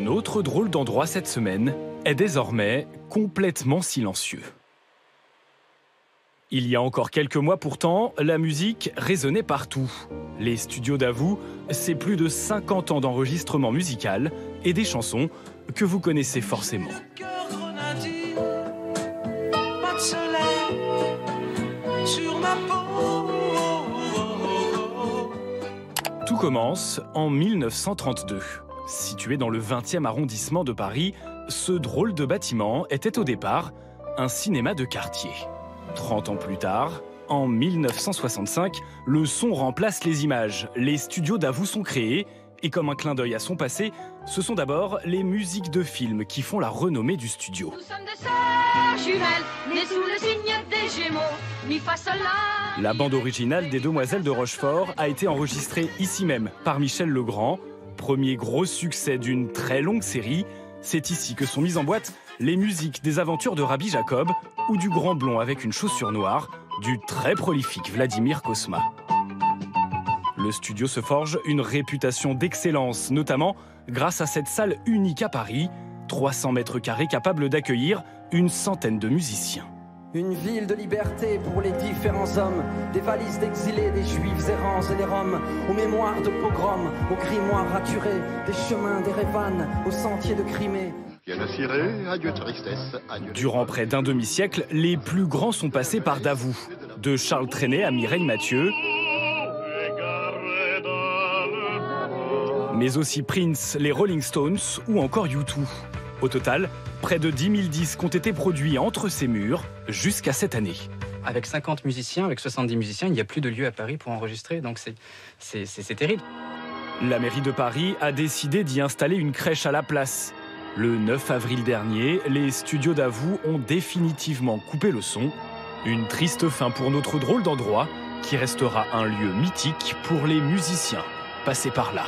Notre drôle d'endroit cette semaine est désormais complètement silencieux. Il y a encore quelques mois pourtant, la musique résonnait partout. Les studios Davout, c'est plus de 50 ans d'enregistrement musical et des chansons que vous connaissez forcément. Tout commence en 1932. Situé dans le 20e arrondissement de Paris, ce drôle de bâtiment était au départ un cinéma de quartier. 30 ans plus tard, en 1965, le son remplace les images. Les studios Davout sont créés et comme un clin d'œil à son passé, ce sont d'abord les musiques de films qui font la renommée du studio. Nous sommes de sœurs jumelles, nées sous le signe des Gémeaux, mi fa sol la. La bande originale des Demoiselles de Rochefort a été enregistrée ici même par Michel Legrand. Premier gros succès d'une très longue série, c'est ici que sont mises en boîte les musiques des aventures de Rabbi Jacob ou du grand blond avec une chaussure noire du très prolifique Vladimir Cosma. Le studio se forge une réputation d'excellence, notamment grâce à cette salle unique à Paris, 300 mètres carrés capable d'accueillir une centaine de musiciens. Une ville de liberté pour les différents hommes, des valises d'exilés, des juifs errants et des roms, aux mémoires de pogroms, aux grimoires raturés, des chemins d'Erevan, aux sentiers de Crimée. Adieu tristesse, adieu. Durant près d'un demi-siècle, les plus grands sont passés par Davout, de Charles Trenet à Mireille Mathieu, mais aussi Prince, les Rolling Stones ou encore U2. Au total, près de 10 000 disques ont été produits entre ces murs jusqu'à cette année. Avec 50 musiciens, avec 70 musiciens, il n'y a plus de lieu à Paris pour enregistrer, donc c'est terrible. La mairie de Paris a décidé d'y installer une crèche à la place. Le 9 avril dernier, les studios Davout ont définitivement coupé le son. Une triste fin pour notre drôle d'endroit qui restera un lieu mythique pour les musiciens passés par là.